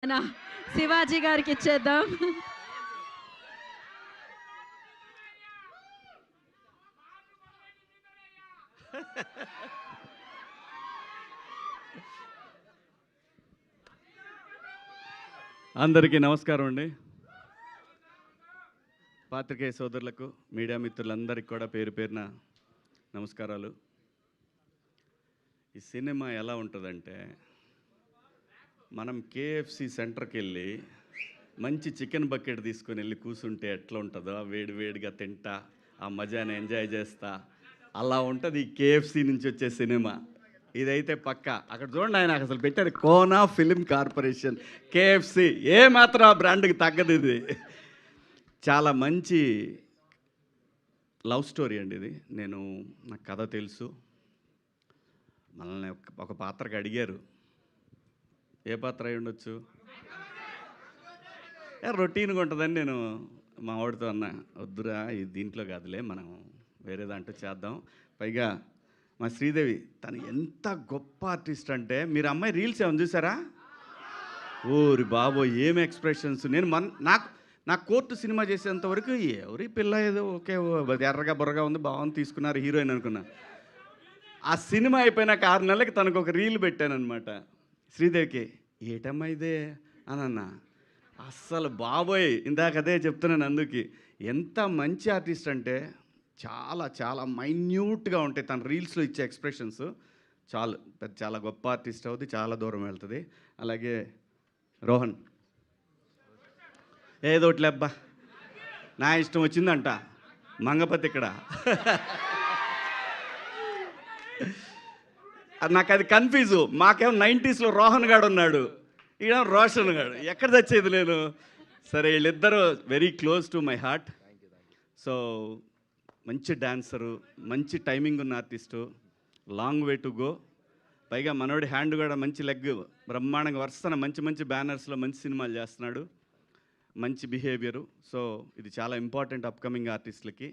మన శివాజీ గారికి ఇచ్చేద్దాం. అందరికీ నమస్కారం అండి. పాత్రికేయ సోదరులకు, మీడియా మిత్రులందరికీ కూడా పేరు పేరున నమస్కారాలు. ఈ సినిమా ఎలా ఉంటుందంటే, మనం కేఎఫ్సి సెంటర్కి వెళ్ళి మంచి చికెన్ బకెట్ తీసుకొని వెళ్ళి కూర్చుంటే ఎట్లా ఉంటుందో వేడి వేడిగా తింటా ఆ మజాని ఎంజాయ్ చేస్తా, అలా ఉంటుంది ఈ కేఎఫ్సి నుంచి వచ్చే సినిమా. ఇదైతే పక్క. అక్కడ చూడండి, ఆయన అసలు పెట్టారు కోనా ఫిలిం కార్పొరేషన్, కేఎఫ్సి. ఏ మాత్రం ఆ బ్రాండ్కి తగ్గదు. ఇది చాలా మంచి లవ్ స్టోరీ అండి. ఇది నాకు కథ తెలుసు. మనల్ని ఒక పాత్రకి అడిగారు, ఏ పాత్ర అయి ఉండొచ్చు, రొటీన్గా ఉంటుందని నేను మా వాడితో అన్నా, వద్దురా ఇది దీంట్లో కాదులే, మనం వేరే దాంట్లో చేద్దాం. పైగా మా శ్రీదేవి తను ఎంత గొప్ప ఆర్టిస్ట్ అంటే, మీరు అమ్మాయి రీల్స్ ఏమైనా చూసారా? ఓరి బాబో ఏం ఎక్స్ప్రెషన్స్! నాకు కోర్టు సినిమా చేసేంత వరకు ఎవరి పిల్ల ఏదో ఓకే ఎర్రగా బుర్రగా ఉంది, బాగుంది, తీసుకున్నారు హీరోయిన్ అనుకున్నా. ఆ సినిమా అయిపోయినాక 6 నెలలకి తనకు ఒక రీల్ పెట్టానమాట శ్రీదేవికి. ఏటమ్మా ఇదే అని అన్నా. అస్సలు బాబోయ్, ఇందాక అదే చెప్తున్నాను. అందుకు ఎంత మంచి ఆర్టిస్ట్ అంటే చాలా చాలా మైన్యూట్గా ఉంటాయి తన రీల్స్లో ఇచ్చే ఎక్స్ప్రెషన్స్. చాలా గొప్ప ఆర్టిస్ట్ అవుతుంది, చాలా దూరం వెళ్తుంది. అలాగే రోహన్ ఏదోట్లే అబ్బా, నా ఇష్టం వచ్చిందంట మంగపతి ఇక్కడ. నాకు అది కన్ఫ్యూజు. మాకేమో 90స్లో రోహన్ గాడు ఉన్నాడు, ఈడ రోషన్ గాడు, ఎక్కడ తెచ్చేది నేను. సరే, వీళ్ళిద్దరూ very close to my heart. So మంచి డాన్సరు, మంచి టైమింగ్ ఉన్న artist, long way to go. పైగా మనోడి హ్యాండ్ కూడా మంచి లెగ్, బ్రహ్మాండంగా వరుసన మంచి మంచి బ్యానర్స్లో మంచి సినిమాలు చేస్తున్నాడు, మంచి బిహేవియరు. సో ఇది చాలా ఇంపార్టెంట్ అప్కమింగ్ ఆర్టిస్టులకి.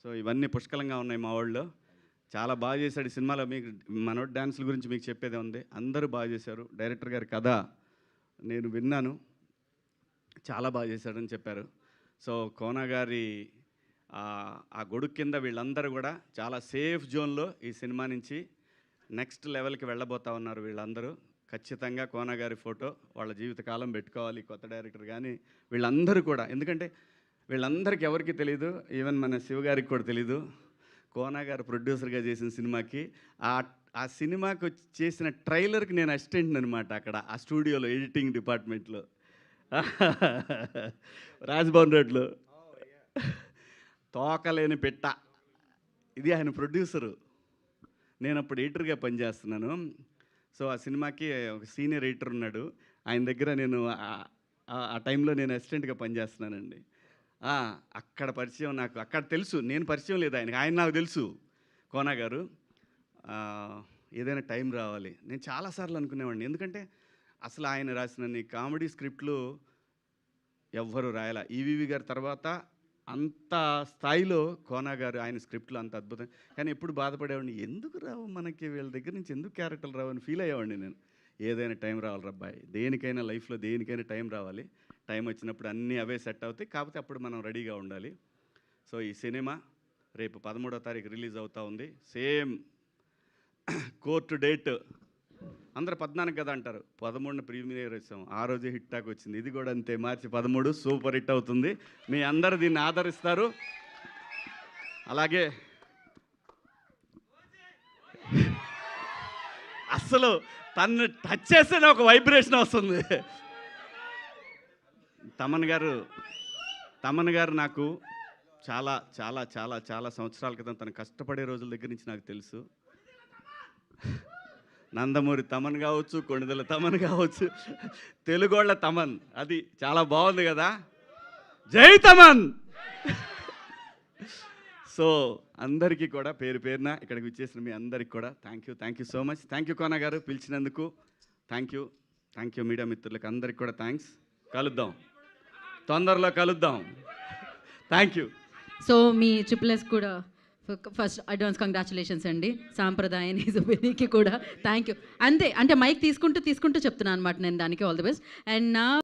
సో ఇవన్నీ పుష్కలంగా ఉన్నాయి మా వాళ్ళు. చాలా బాగా చేశాడు ఈ సినిమాలో. మీకు మనోడి డ్యాన్సుల గురించి మీకు చెప్పేదే ఉంది, అందరూ బాగా చేశారు. డైరెక్టర్ గారి కథ నేను విన్నాను, చాలా బాగా చేశాడని చెప్పారు. సో కోనా గారి ఆ గొడుగు కింద వీళ్ళందరూ కూడా చాలా సేఫ్ జోన్లో ఈ సినిమా నుంచి నెక్స్ట్ లెవెల్కి వెళ్ళబోతా ఉన్నారు వీళ్ళందరూ. ఖచ్చితంగా కోనా గారి ఫోటో వాళ్ళ జీవితకాలం పెట్టుకోవాలి, కొత్త డైరెక్టర్ కానీ వీళ్ళందరూ కూడా. ఎందుకంటే వీళ్ళందరికీ ఎవరికి తెలీదు, ఈవెన్ మన శివగారికి కూడా తెలీదు. కోనా గారు ప్రొడ్యూసర్గా చేసిన సినిమాకి ఆ సినిమాకి చేసిన ట్రైలర్కి నేను అసిస్టెంట్ అనమాట అక్కడ ఆ స్టూడియోలో, ఎడిటింగ్ డిపార్ట్మెంట్లో, రాజ్భవన్ రోడ్లో. తోకలేని పెట్ట, ఇది ఆయన ప్రొడ్యూసరు. నేను అప్పుడు ఎడిటర్గా పనిచేస్తున్నాను. సో ఆ సినిమాకి ఒక సీనియర్ ఎడిటర్ ఉన్నాడు, ఆయన దగ్గర నేను ఆ టైంలో నేను అసిస్టెంట్గా పనిచేస్తున్నానండి. అక్కడ పరిచయం, నాకు అక్కడ తెలుసు, నేను పరిచయం లేదు ఆయనకి, ఆయన నాకు తెలుసు. కోనా గారు ఏదైనా టైం రావాలి. నేను చాలాసార్లు అనుకునేవాడిని, ఎందుకంటే అసలు ఆయన రాసిన కామెడీ స్క్రిప్ట్లు ఎవ్వరు రాయాల. ఈవీవి గారి తర్వాత అంత స్థాయిలో కోనా గారు ఆయన స్క్రిప్ట్లు అంత అద్భుతం. కానీ ఎప్పుడు బాధపడేవాడిని, ఎందుకు రావు మనకి వీళ్ళ దగ్గర నుంచి, ఎందుకు క్యారెక్టర్లు రావు అని ఫీల్ అయ్యేవాడిని నేను. ఏదైనా టైం రావాలి రబ్బాయి, దేనికైనా లైఫ్లో దేనికైనా టైం రావాలి. టైం వచ్చినప్పుడు అన్నీ అవే సెట్ అవుతాయి, కాకపోతే అప్పుడు మనం రెడీగా ఉండాలి. సో ఈ సినిమా రేపు 13వ తారీఖు రిలీజ్ అవుతూ ఉంది. సేమ్ కోర్టు డేట్ అందరూ 14 కదా అంటారు, 13న ప్రీమియర్ వచ్చాం, ఆ రోజే హిట్ టాక్ వచ్చింది. ఇది కూడా అంతే, మార్చి 13 సూపర్ హిట్ అవుతుంది. మీ అందరు దీన్ని ఆదరిస్తారు. అలాగే అస్సలు తను టచ్ చేస్తేనే ఒక వైబ్రేషన్ వస్తుంది. తమన్ గారు నాకు చాలా చాలా చాలా చాలా సంవత్సరాల క్రితం తను కష్టపడే రోజుల దగ్గర నుంచి నాకు తెలుసు. నందమూరి తమన్ కావచ్చు, కొణిదెల తమన్ కావచ్చు, తెలుగోళ్ళ తమన్, అది చాలా బాగుంది కదా. జై తమన్. సో అందరికీ కూడా పేరు పేరున ఇక్కడికి వచ్చేసిన మీ అందరికీ కూడా thank you so much. Thank you Kona గారు పిలిచినందుకు. థ్యాంక్ యూ మీడియా మిత్రులకు అందరికీ కూడా థ్యాంక్స్. కలుద్దాం, తొందరలో కలుద్దాం. Thank you. So me triple S కూడా ఫస్ట్ అడ్వాన్స్ కంగ్రాచులేషన్స్ అండి సాంప్రదాయని సుబినికి కూడా థ్యాంక్ యూ. అంతే అంటే మైక్ తీసుకుంటూ చెప్తున్నాను అనమాట నేను దానికి ఆల్ ది బెస్ట్. అండ్ నా